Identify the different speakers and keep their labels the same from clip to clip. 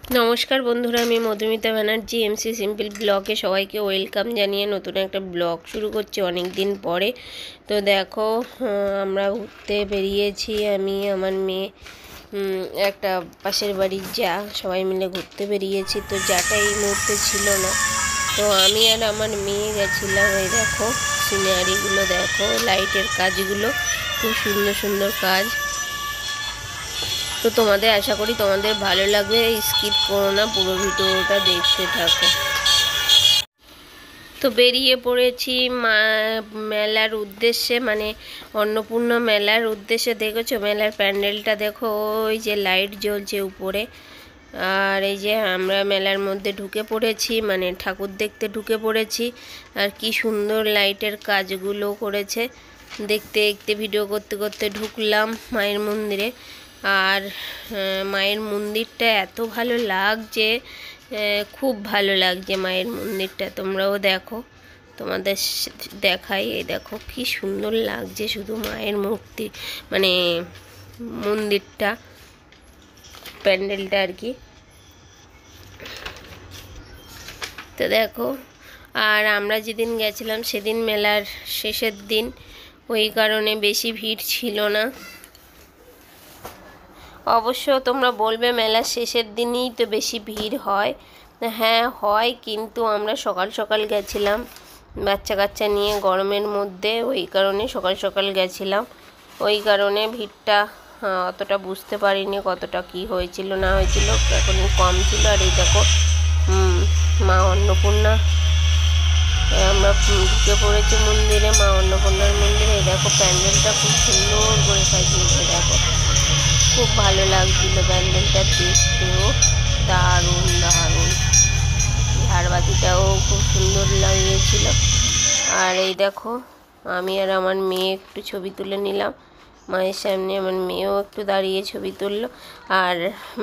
Speaker 1: নমস্কার বন্ধুরা, আমি মধুমিতা ব্যানার্জি এমসি সিম্পল ব্লগে সবাইকে ওয়েলকাম জানিয়ে নতুন একটা ব্লগ শুরু করছি অনেক দিন পরে। তো দেখো, আমরা ঘুরতে বেরিয়েছি, আমি আমার মেয়ে, একটা পাশের বাড়ির যা, সবাই মিলে ঘুরতে বেরিয়েছি। তো যাটা এই মুহূর্তে ছিল না, তো আমি আর আমার মেয়ে গেছিলাম। এই দেখো সিনারিগুলো, দেখো লাইটের কাজগুলো, খুব সুন্দর সুন্দর কাজ। তো তোমাদের আশা করি তোমাদের ভালো লাগবে, স্কিপ করো না, পুরো ভিডিওটা দেখতে থাকো। তো বেরিয়ে পড়েছি মেলার উদ্দেশ্যে, মানে অন্নপূর্ণা মেলার উদ্দেশ্যে। দেখেছো মেলার প্যান্ডেলটা, দেখো ওই যে লাইট জ্বলছে উপরে। আর এই যে আমরা মেলার মধ্যে ঢুকে পড়েছি, মানে ঠাকুর দেখতে ঢুকে পড়েছি। আর কি সুন্দর লাইটের কাজগুলো করেছে, দেখতে দেখতে ভিডিও করতে করতে ঢুকলাম মায়ের মন্দিরে। আর মায়ের মন্দিরটা এত ভালো লাগছে, খুব ভালো লাগছে মায়ের মন্দিরটা। তোমরাও দেখো, তোমাদের দেখাই। এই দেখো কি সুন্দর লাগছে, শুধু মায়ের মূর্তি, মানে মন্দিরটা, প্যান্ডেলটা আর কি। তো দেখো, আর আমরা যেদিন গেছিলাম সেদিন মেলার শেষের দিন, ওই কারণে বেশি ভিড় ছিল না। অবশ্য তোমরা বলবে মেলার শেষের দিনই তো বেশি ভিড় হয়। হ্যাঁ হয়, কিন্তু আমরা সকাল সকাল গেছিলাম বাচ্চা কাচ্চা নিয়ে, গরমের মধ্যে, ওই কারণে সকাল সকাল গেছিলাম। ওই কারণে ভিড়টা অতটা বুঝতে পারিনি কতটা কি হয়েছিল না হয়েছিল, এখন কম ছিল। আর এই দেখো মা অন্নপূর্ণা, আমরা ঢুকে পড়েছি মন্দিরে, মা অন্নপূর্ণার মন্দিরে। এই দেখো প্যান্ডেলটা খুব সুন্দর করে সাজিয়েছে, দেখো খুব ভালো লাগছিল প্যান্ডেলটা দেখতেও, দারুণ দারুণ। ঝাড়বাতিটাও খুব সুন্দর লাগিয়েছিল। আর এই দেখো, আমি আর আমার মেয়ে একটু ছবি তুলে নিলাম মায়ের সামনে, আমার মেয়েও একটু দাঁড়িয়ে ছবি তুললো। আর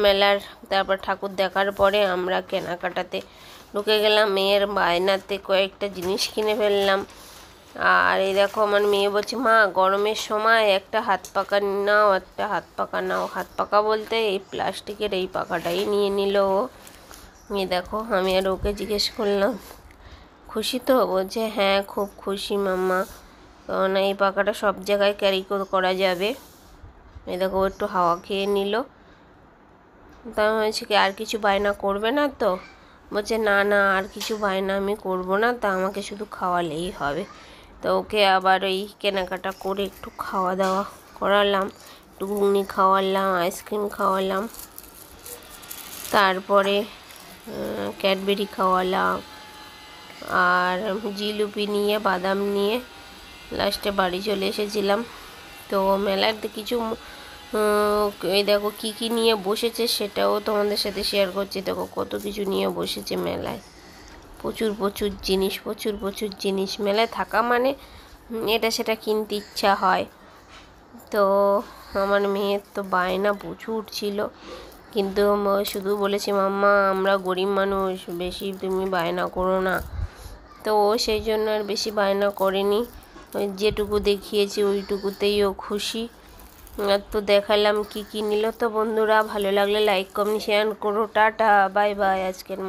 Speaker 1: মেলার তারপর ঠাকুর দেখার পরে আমরা কেনাকাটাতে ঢুকে গেলাম, মেয়ের বায়নাতে কয়েকটা জিনিস কিনে ফেললাম। আর এই দেখো আমার মেয়ে বলছে, মা গরমের সময় একটা হাত পাখা নাও, একটা হাত পাখা নাও। হাত পাখা বলতে এই প্লাস্টিকের এই পাখাটাই নিয়ে নিল ও। এই দেখো, আমি আর ওকে জিজ্ঞেস করলাম খুশি তো? বলছে হ্যাঁ খুব খুশি মাম্মা, কারণ এই পাখাটা সব জায়গায় ক্যারি করা যাবে। এই দেখো ও একটু হাওয়া খেয়ে নিল। তা হয়েছে কি, আর কিছু বায়না করবে না তো? বলছে না না, আর কিছু বায়না আমি করবো না, তা আমাকে শুধু খাওয়ালেই হবে। তো ওকে আবার ওই কেনাকাটা করে একটু খাওয়া দাওয়া করালাম, একটু ঘুগনি খাওয়ালাম, আইসক্রিম খাওয়ালাম, তারপরে ক্যাডবেরি খাওয়ালাম, আর জিলিপি নিয়ে, বাদাম নিয়ে লাস্টে বাড়ি চলে এসেছিলাম। তো মেলার কিছু এই দেখো কী কী নিয়ে বসেছে সেটাও তোমাদের সাথে শেয়ার করছি। দেখো কত কিছু নিয়ে বসেছে মেলায়, প্রচুর প্রচুর জিনিস, প্রচুর প্রচুর জিনিস। মেলায় থাকা মানে এটা সেটা কিনতে ইচ্ছা হয়। তো আমার মেয়ের তো বায়না প্রচুর ছিল, কিন্তু শুধু বলেছি মাম্মা আমরা গরিব মানুষ, বেশি তুমি বায়না করো না। তো ও সেই জন্য আর বেশি বায়না করেনি, ওই যেটুকু দেখিয়েছি ওইটুকুতেই ও খুশি। তো দেখালাম কি কী নিল। তো বন্ধুরা ভালো লাগলে লাইক কমেন্ট শেয়ার করো, টাটা বাই বাই আজকের।